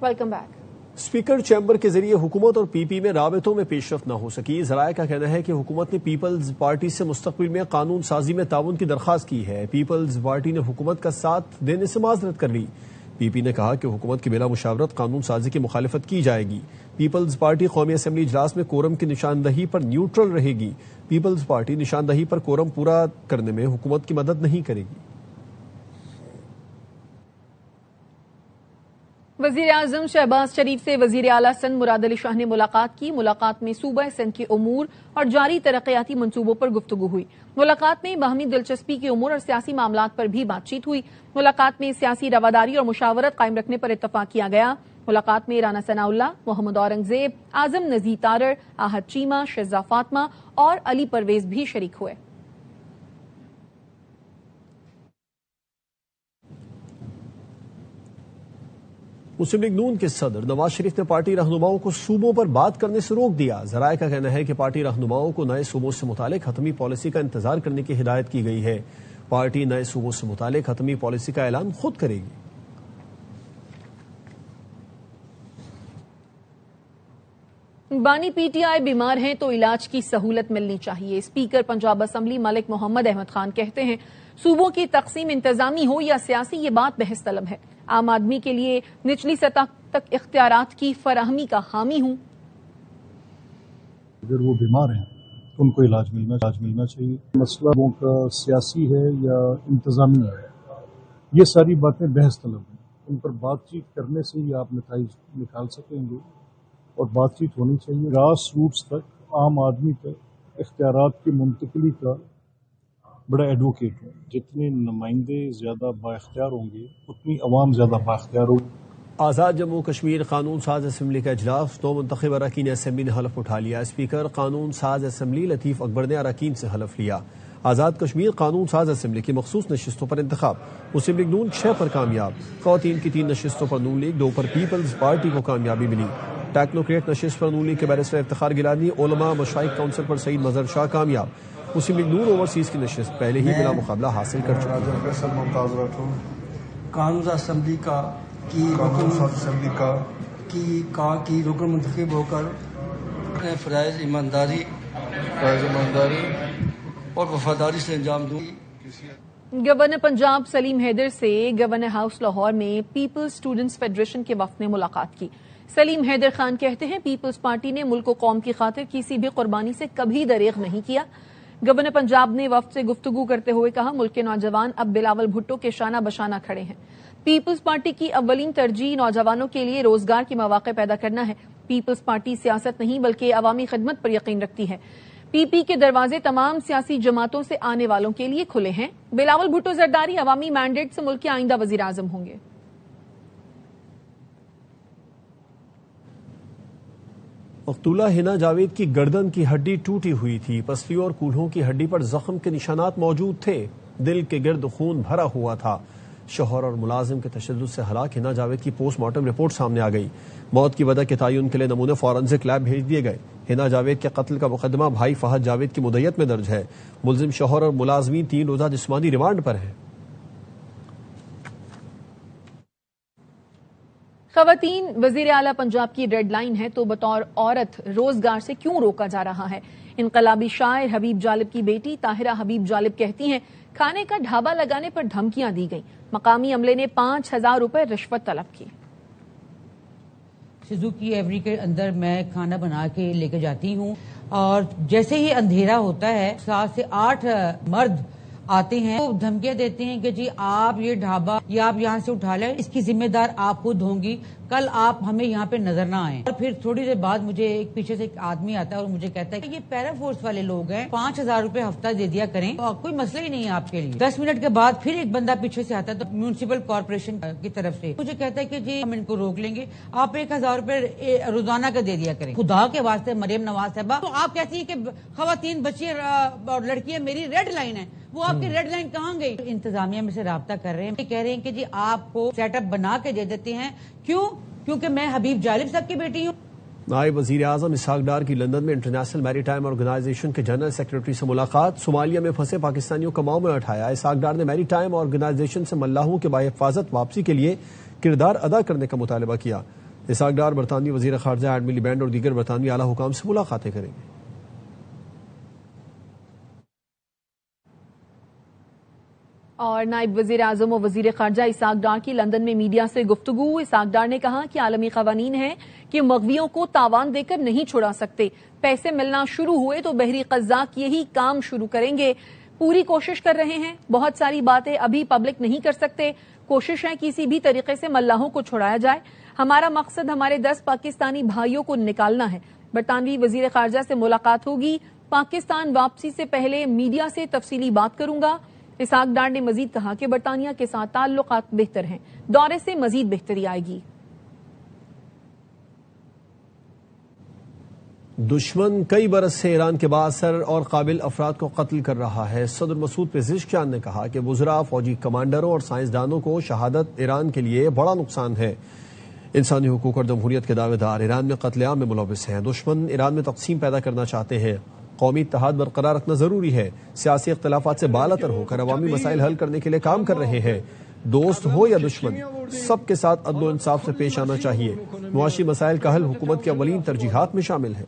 Welcome back. Speaker chamber کے ذریعے حکومت اور پی پی میں رابطوں میں پیش رفت نہ ہو سکی۔ ذرائع کا کہنا ہے کہ حکومت نے پیپلز پارٹی سے مستقبل میں قانون سازی میں تعاون کی درخواست کی ہے۔ پیپلز پارٹی نے حکومت کا ساتھ دینے سے معذرت کر لی۔ پی پی نے کہا کہ حکومت کی بلا مشاورت قانون سازی کی مخالفت کی جائے گی۔ پیپلز پارٹی قومی اسمبلی اجلاس میں کورم کی نشاندہی پر نیوٹرل رہے گی۔ پیپلز پارٹی نشاندہی پر کورم پورا کرنے میں حکومت کی مدد نہیں کرے گی۔ وزیر اعظم شہباز شریف سے وزیر اعلیٰ سندھ مراد علی شاہ نے ملاقات کی۔ ملاقات میں صوبہ سندھ کے امور اور جاری ترقیاتی منصوبوں پر گفتگو ہوئی۔ ملاقات میں باہمی دلچسپی کے امور اور سیاسی معاملات پر بھی بات چیت ہوئی۔ ملاقات میں سیاسی رواداری اور مشاورت قائم رکھنے پر اتفاق کیا گیا۔ ملاقات میں رانا ثناء اللہ، محمد اورنگزیب، اعظم نذیر تارڑ، احد چیمہ، شہزاد فاطمہ اور علی پرویز بھی شریک ہوئے۔ مسلم لیگ نون کے صدر نواز شریف نے پارٹی رہنماؤں کو صوبوں پر بات کرنے سے روک دیا۔ ذرائع کا کہنا ہے کہ پارٹی رہنماؤں کو نئے صوبوں سے متعلق حتمی پالیسی کا انتظار کرنے کی ہدایت کی گئی ہے۔ پارٹی نئے صوبوں سے متعلق حتمی پالیسی کا اعلان خود کرے گی۔ بانی پی ٹی آئی بیمار ہیں تو علاج کی سہولت ملنی چاہیے۔ اسپیکر پنجاب اسمبلی ملک محمد احمد خان کہتے ہیں صوبوں کی تقسیم انتظامی ہو یا سیاسی، یہ بات بحث طلب ہے۔ عام آدمی کے لیے نچلی سطح تک اختیارات کی فراہمی کا حامی ہوں۔ اگر وہ بیمار ہیں تو ان کو علاج ملنا چاہیے۔ مسئلہ وہ کا سیاسی ہے یا انتظامی ہے، یہ ساری باتیں بحث طلب ہیں۔ ان پر بات چیت کرنے سے ہی آپ نتائج نکال سکیں گے، اور بات چیت ہونی چاہیے۔ گراس روٹس تک، عام آدمی تک اختیارات کی منتقلی کا بڑا ایڈوکیٹ ہوں۔ جتنے نمائندے زیادہ با اختیار ہوں گے اتنی عوام زیادہ با اختیار ہوگی۔ آزاد جموں کشمیر قانون ساز اسمبلی کا اجلاس 2 منتخب اراکین اسمبلی نے حلف اٹھا لیا۔ اسپیکر قانون ساز اسمبلی لطیف اکبر نے اراکین سے حلف لیا۔ آزاد کشمیر قانون ساز اسمبلی کی مخصوص نشستوں پر انتخاب، مسلم لیگ نون 6 پر کامیاب، خواتین کی 3 نشستوں پر نون لیگ 2 پر پیپلز پارٹی کو کامیابی ملی۔ ٹیکنوکریٹ نشست پر نون لیگ کے بیرسٹر افتخار گیلانی، علماء مشائخ کونسل پر سعید مظہر شاہ کامیاب۔ مسلم لیگ نون اوورسیز کی نشست پہلے ہی بلا مقابلہ حاصل کر چکی ہے۔ قانون اسمبلی کا رکن منتخب ہو کر فرائض ایمانداری اور وفاداری سے انجام دوں۔ گورنر پنجاب سلیم حیدر سے گورنر ہاؤس لاہور میں پیپلز اسٹوڈنٹس فیڈریشن کے وفد نے ملاقات کی۔ سلیم حیدر خان کہتے ہیں پیپلز پارٹی نے ملک و قوم کی خاطر کسی بھی قربانی سے کبھی دریغ نہیں کیا۔ گورنر پنجاب نے وفد سے گفتگو کرتے ہوئے کہا ملک کے نوجوان اب بلاول بھٹو کے شانہ بشانہ کھڑے ہیں۔ پیپلز پارٹی کی اولین ترجیح نوجوانوں کے لیے روزگار کے مواقع پیدا کرنا ہے۔ پیپلز پارٹی سیاست نہیں بلکہ عوامی خدمت پر یقین رکھتی ہے۔ پی پی کے دروازے تمام سیاسی جماعتوں سے آنے والوں کے لیے کھلے ہیں۔ بلاول بھٹو زرداری عوامی مینڈیٹ سے ملک کے آئندہ وزیر اعظم ہوں گے۔ مقتولہ حنا جاوید کی گردن کی ہڈی ٹوٹی ہوئی تھی۔ پسلیوں اور کولہوں کی ہڈی پر زخم کے نشانات موجود تھے۔ دل کے گرد خون بھرا ہوا تھا۔ شوہر اور ملازم کے تشدد سے ہلاک حنا جاوید کی پوسٹ مارٹم رپورٹ سامنے آ گئی۔ موت کی وجہ کے تعین کے لیے نمونے فورنزک لیب بھیج دیے گئے۔ حنا جاوید کے قتل کا مقدمہ بھائی فہد جاوید کی مدعیت میں درج ہے۔ ملزم شوہر اور ملازمین 3 روزہ جسمانی ریمانڈ پر ہیں۔ خواتین وزیر اعلیٰ پنجاب کی ریڈ لائن ہے تو بطور عورت روزگار سے کیوں روکا جا رہا ہے؟ انقلابی شاعر حبیب جالب کی بیٹی طاہرہ حبیب جالب کہتی ہیں کھانے کا ڈھابہ لگانے پر دھمکیاں دی گئیں۔ مقامی عملے نے 5000 روپے رشوت طلب کی۔ سوزوکی ایوری کے اندر میں کھانا بنا کے لے کے جاتی ہوں، اور جیسے ہی اندھیرا ہوتا ہے 7 سے 8 مرد آتے ہیں، وہ دھمکیاں دیتے ہیں کہ جی آپ یہ ڈھابا یا آپ یہاں سے اٹھا لیں، اس کی ذمہ دار آپ خود ہوں گی، کل آپ ہمیں یہاں پہ نظر نہ آئیں۔ اور پھر تھوڑی دیر بعد مجھے ایک پیچھے سے ایک آدمی آتا ہے اور مجھے کہتا ہے کہ یہ پیرا فورس والے لوگ ہیں، 5000 روپے ہفتہ دے دیا کریں، اور کوئی مسئلہ ہی نہیں ہے آپ کے لیے۔ 10 منٹ کے بعد پھر ایک بندہ پیچھے سے آتا ہے، تو میونسپل کارپوریشن کی طرف سے مجھے کہتا ہے کہ جی ہم ان کو روک لیں گے، آپ 1000 روپے روزانہ کا دے دیا کریں۔ خدا کے واسطے مریم نواز صاحبہ، تو آپ کہتی ہیں کہ خواتین بچیاں اور لڑکیاں میری ریڈ لائن ہے، وہ آپ کی ریڈ لائن کہاں گئی؟ انتظامیہ میں سے رابطہ کر رہے ہیں، کہہ رہے ہیں کہ جی آپ کو سیٹ اپ بنا کے دے دیتے ہیں۔ کیوں؟ کیونکہ میں حبیب جالب صاحب کی بیٹی ہوں۔ نائب وزیر اعظم اسحاق ڈار کی لندن میں انٹرنیشنل میری ٹائم آرگنائزیشن کے جنرل سیکرٹری سے ملاقات، صومالیہ میں پھنسے پاکستانیوں کا معاملہ اٹھایا۔ اسحاق ڈار نے میری ٹائم آرگنائزیشن سے ملاحوں کے باحفاظت واپسی کے لیے کردار ادا کرنے کا مطالبہ کیا۔ اسحاق ڈار برطانوی وزیر خارجہ ایڈ ملیبینڈ اور دیگر برطانوی اعلیٰ حکام سے ملاقاتیں کریں گے۔ اور نائب وزیر اعظم و وزیر خارجہ اسحاق ڈار کی لندن میں میڈیا سے گفتگو۔ اسحاق ڈار نے کہا کہ عالمی قوانین ہیں کہ مغویوں کو تاوان دے کر نہیں چھڑا سکتے، پیسے ملنا شروع ہوئے تو بحری قزاق یہی کام شروع کریں گے۔ پوری کوشش کر رہے ہیں، بہت ساری باتیں ابھی پبلک نہیں کر سکتے، کوشش ہے کسی بھی طریقے سے ملاحوں کو چھڑایا جائے۔ ہمارا مقصد ہمارے 10 پاکستانی بھائیوں کو نکالنا ہے۔ برطانوی وزیر خارجہ سے ملاقات ہوگی، پاکستان واپسی سے پہلے میڈیا سے تفصیلی بات کروں گا۔ اسحاق ڈار نے مزید کہا کہ برطانیہ کے ساتھ تعلقات بہتر ہیں، دورے سے مزید بہتری آئے گی۔ دشمن کئی برس سے ایران کے بااثر اور قابل افراد کو قتل کر رہا ہے۔ صدر مسعود پزشکیان نے کہا کہ وزراء، فوجی کمانڈروں اور سائنسدانوں کو شہادت ایران کے لیے بڑا نقصان ہے۔ انسانی حقوق اور جمہوریت کے دعوے دار ایران میں قتل عام میں ملوث ہیں۔ دشمن ایران میں تقسیم پیدا کرنا چاہتے ہیں۔ قومی اتحاد برقرار رکھنا ضروری ہے۔ سیاسی اختلافات سے بالاتر ہو کر عوامی مسائل حل کرنے کے لیے کام کر رہے ہیں۔ دوست ہو یا دشمن، سب کے ساتھ عدل و انصاف سے پیش آنا چاہیے۔ معاشی مسائل کا حل حکومت کی اولین ترجیحات میں شامل ہے۔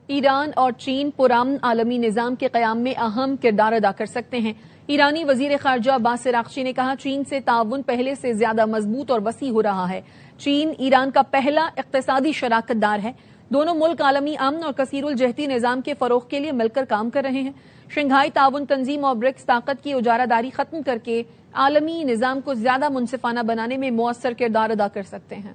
ایران اور چین پرامن عالمی نظام کے قیام میں اہم کردار ادا کر سکتے ہیں۔ ایرانی وزیر خارجہ عباس عراقچی نے کہا چین سے تعاون پہلے سے زیادہ مضبوط اور وسیع ہو رہا ہے۔ چین ایران کا پہلا اقتصادی شراکت دار ہے۔ دونوں ملک عالمی امن اور کثیر الجہتی نظام کے فروغ کے لیے مل کر کام کر رہے ہیں۔ شنگھائی تعاون تنظیم اور برکس طاقت کی اجارہ داری ختم کر کے عالمی نظام کو زیادہ منصفانہ بنانے میں مؤثر کردار ادا کر سکتے ہیں۔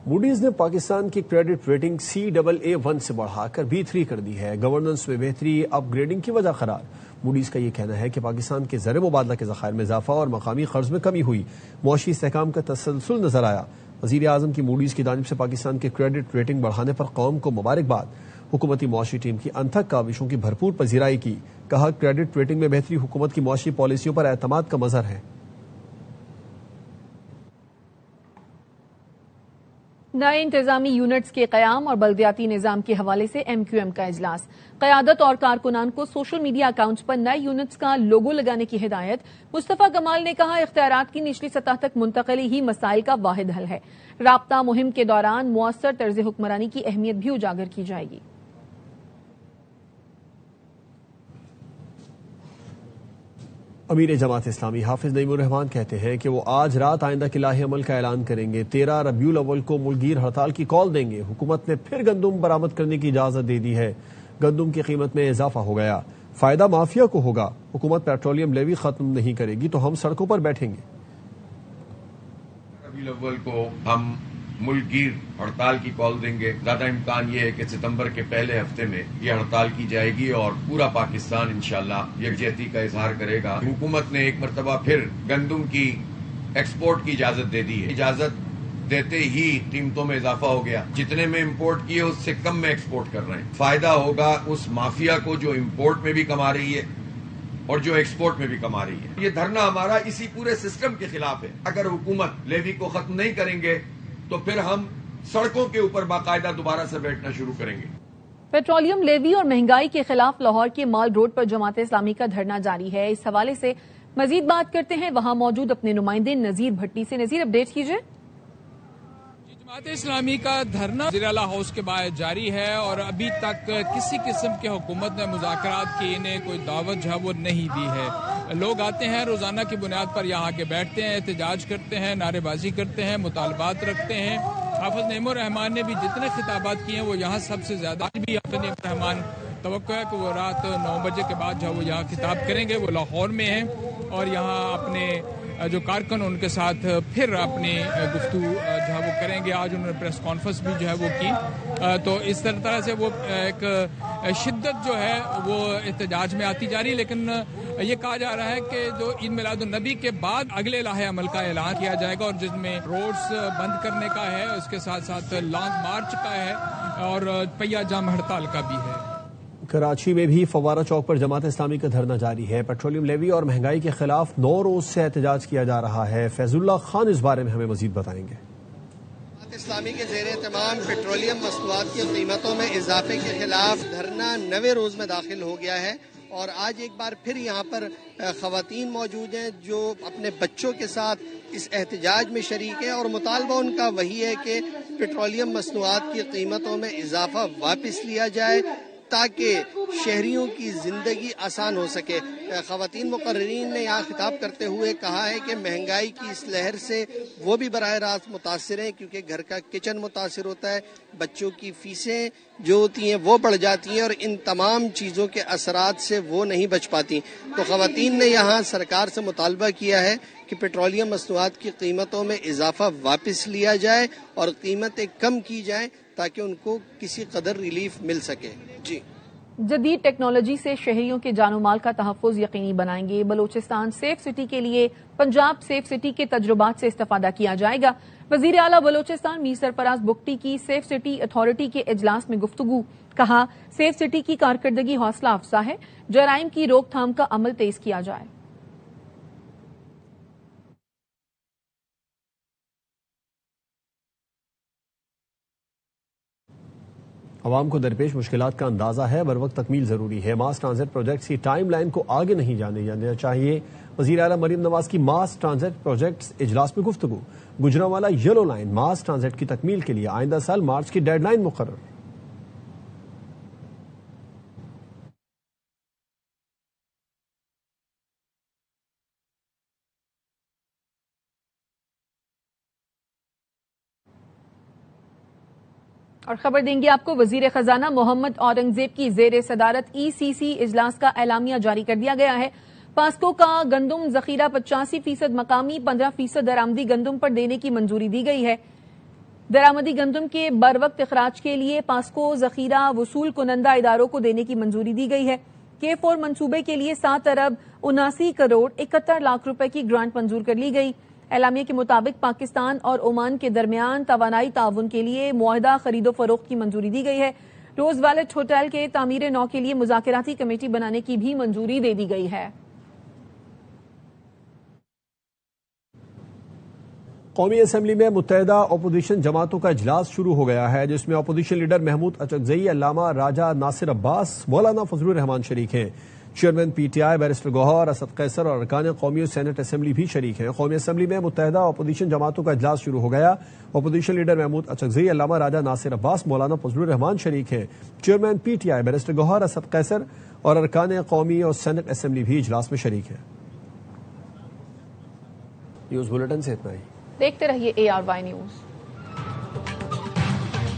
موڈیز نے پاکستان کی کریڈٹ ریٹنگ CAA1 سے بڑھا کر B3 کر دی ہے۔ گورننس میں بہتری اپ گریڈنگ کی وجہ قرار۔ موڈیز کا یہ کہنا ہے کہ پاکستان کے زر مبادلہ کے ذخائر میں اضافہ اور مقامی قرض میں کمی ہوئی، معاشی استحکام کا تسلسل نظر آیا۔ وزیر اعظم کی موڈیز کی جانب سے پاکستان کی کریڈٹ ریٹنگ بڑھانے پر قوم کو مبارکباد۔ حکومتی معاشی ٹیم کی انتھک کاوشوں کی بھرپور پذیرائی کی۔ کہا کریڈٹ ریٹنگ میں بہتری حکومت کی معاشی پالیسیوں پر اعتماد کا مظہر ہے۔ نئے انتظامی یونٹس کے قیام اور بلدیاتی نظام کے حوالے سے MQM کا اجلاس۔ قیادت اور کارکنان کو سوشل میڈیا اکاؤنٹس پر نئے یونٹس کا لوگو لگانے کی ہدایت۔ مصطفیٰ کمال نے کہا اختیارات کی نچلی سطح تک منتقلی ہی مسائل کا واحد حل ہے۔ رابطہ مہم کے دوران مؤثر طرز حکمرانی کی اہمیت بھی اجاگر کی جائے گی۔ امیر جماعت اسلامی حافظ نعیم الرحمان کہتے ہیں کہ وہ آج رات آئندہ کی لاہ عمل کا اعلان کریں گے۔ 13 ربیع الاول کو ملگیر ہڑتال کی کال دیں گے۔ حکومت نے پھر گندم برآمد کرنے کی اجازت دے دی ہے۔ گندم کی قیمت میں اضافہ ہو گیا، فائدہ مافیا کو ہوگا۔ حکومت پیٹرولیم لیوی ختم نہیں کرے گی تو ہم سڑکوں پر بیٹھیں گے۔ ربیع الاول کو ہم ملک گیر ہڑتال کی کال دیں گے۔ زیادہ امکان یہ ہے کہ ستمبر کے پہلے ہفتے میں یہ ہڑتال کی جائے گی اور پورا پاکستان انشاءاللہ یکجہتی کا اظہار کرے گا۔ حکومت نے ایک مرتبہ پھر گندم کی ایکسپورٹ کی اجازت دے دی ہے۔ اجازت دیتے ہی قیمتوں میں اضافہ ہو گیا۔ جتنے میں امپورٹ کیے اس سے کم میں ایکسپورٹ کر رہے ہیں۔ فائدہ ہوگا اس مافیا کو جو امپورٹ میں بھی کما رہی ہے اور جو ایکسپورٹ میں بھی کما رہی ہے۔ یہ دھرنا ہمارا اسی پورے سسٹم کے خلاف ہے۔ اگر حکومت لیوی کو ختم نہیں کریں گے تو پھر ہم سڑکوں کے اوپر باقاعدہ دوبارہ سے بیٹھنا شروع کریں گے۔ پیٹرولیم لیوی اور مہنگائی کے خلاف لاہور کے مال روڈ پر جماعت اسلامی کا دھرنا جاری ہے۔ اس حوالے سے مزید بات کرتے ہیں وہاں موجود اپنے نمائندے نذیر بھٹی سے۔ نذیر، اپڈیٹ کیجیے۔ جماعت اسلامی کا دھرنا وزیر اعلیٰ ہاؤس کے باہر جاری ہے اور ابھی تک کسی قسم کے حکومت نے مذاکرات کی انہیں کوئی دعوت جو ہے وہ نہیں دی ہے۔ لوگ آتے ہیں روزانہ کی بنیاد پر یہاں کے بیٹھتے ہیں، احتجاج کرتے ہیں، نعرے بازی کرتے ہیں، مطالبات رکھتے ہیں۔ حافظ نعیم الرحمان نے بھی جتنے خطابات کیے ہیں وہ یہاں سب سے زیادہ بھی حافظ نعیم الرحمان توقع ہے کہ وہ رات 9 بجے کے بعد جو وہ یہاں خطاب کریں گے۔ وہ لاہور میں ہیں اور یہاں اپنے جو کارکن ان کے ساتھ پھر اپنی گفتگو جو ہے وہ کریں گے۔ آج انہوں نے پریس کانفرنس بھی جو ہے وہ کی، تو اس طرح سے وہ ایک شدت جو ہے وہ احتجاج میں آتی جا رہی ہے۔ لیکن یہ کہا جا رہا ہے کہ جو عید میلاد النبی کے بعد اگلے لاہ عمل کا اعلان کیا جائے گا اور جس میں روڈز بند کرنے کا ہے، اس کے ساتھ ساتھ لانگ مارچ کا ہے اور پہیہ جام ہڑتال کا بھی ہے۔ کراچی میں بھی فوارہ چوک پر جماعت اسلامی کا دھرنا جاری ہے۔ پیٹرولیم لیوی اور مہنگائی کے خلاف 9 روز سے احتجاج کیا جا رہا ہے۔ فیض اللہ خان اس بارے میں ہمیں مزید بتائیں گے۔ جماعت اسلامی کے زیر اہتمام پیٹرولیم مصنوعات کی قیمتوں میں اضافے کے خلاف دھرنا 9ویں روز میں داخل ہو گیا ہے اور آج ایک بار پھر یہاں پر خواتین موجود ہیں جو اپنے بچوں کے ساتھ اس احتجاج میں شریک ہیں، اور مطالبہ ان کا وہی ہے کہ پیٹرولیم مصنوعات کی قیمتوں میں اضافہ واپس لیا جائے تاکہ شہریوں کی زندگی آسان ہو سکے۔ خواتین مقررین نے یہاں خطاب کرتے ہوئے کہا ہے کہ مہنگائی کی اس لہر سے وہ بھی براہ راست متاثر ہیں، کیونکہ گھر کا کچن متاثر ہوتا ہے، بچوں کی فیسیں جو ہوتی ہیں وہ بڑھ جاتی ہیں، اور ان تمام چیزوں کے اثرات سے وہ نہیں بچ پاتی۔ تو خواتین نے یہاں سرکار سے مطالبہ کیا ہے کہ پیٹرولیم مصنوعات کی قیمتوں میں اضافہ واپس لیا جائے اور قیمتیں کم کی جائیں تاکہ ان کو کسی قدر ریلیف مل سکے۔ جی، جدید ٹیکنالوجی سے شہریوں کے جان و مال کا تحفظ یقینی بنائیں گے۔ بلوچستان سیف سٹی کے لیے پنجاب سیف سٹی کے تجربات سے استفادہ کیا جائے گا۔ وزیر اعلیٰ بلوچستان میر سرفراز بگٹی کی سیف سٹی اتھارٹی کے اجلاس میں گفتگو، کہا سیف سٹی کی کارکردگی حوصلہ افزا ہے، جرائم کی روک تھام کا عمل تیز کیا جائے۔ عوام کو درپیش مشکلات کا اندازہ ہے، بر وقت تکمیل ضروری ہے۔ ماس ٹرانزٹ پروجیکٹس کی ٹائم لائن کو آگے نہیں جانے دینا چاہیے۔ وزیر اعلیٰ مریم نواز کی ماس ٹرانزٹ پروجیکٹس اجلاس میں گفتگو، گجرانوالہ یلو لائن ماس ٹرانزٹ کی تکمیل کے لیے آئندہ سال مارچ کی ڈیڈ لائن مقرر۔ اور خبر دیں گے آپ کو، وزیر خزانہ محمد اورنگزیب کی زیر صدارت ای سی سی اجلاس کا اعلامیہ جاری کر دیا گیا ہے۔ پاسکو کا گندم ذخیرہ 85% مقامی 15% درآمدی گندم پر دینے کی منظوری دی گئی ہے۔ درآمدی گندم کے بر وقت اخراج کے لیے پاسکو ذخیرہ وصول کنندہ اداروں کو دینے کی منظوری دی گئی ہے۔ K4 منصوبے کے لیے 7 ارب 79 کروڑ 71 لاکھ روپے کی گرانٹ منظور کر لی گئی۔ اعلامیہ کے مطابق پاکستان اور عمان کے درمیان توانائی تعاون کے لیے معاہدہ خرید و فروخت کی منظوری دی گئی ہے۔ روز ویلٹ ہوٹل کے تعمیر نو کے لیے مذاکراتی کمیٹی بنانے کی بھی منظوری دے دی گئی ہے۔ قومی اسمبلی میں متحدہ اپوزیشن جماعتوں کا اجلاس شروع ہو گیا ہے، جس میں اپوزیشن لیڈر محمود اچکزئی، علامہ راجہ ناصر عباس، مولانا فضل الرحمان شریک ہیں۔ Chairman P T I barrister Gohar Asad Qaiser اور ارکان قومی و سینٹ اسمبلی بھی شریک ہیں۔ قومی اسمبلی میں متحدہ اپوزیشن جماعتوں کا اجلاس شروع ہو گیا۔ اپوزیشن لیڈر محمود اچکزئی، علامہ راجہ ناصر عباس، مولانا فضل الرحمان شریک ہیں۔ Chairman P T I barrister Gohar Asad Qaiser اور ارکان قومی اور سینٹ اسمبلی بھی اجلاس میں شریک ہیں۔ نیوز بلیٹن سے اتنا ہی، دیکھتے رہیے ARY نیوز۔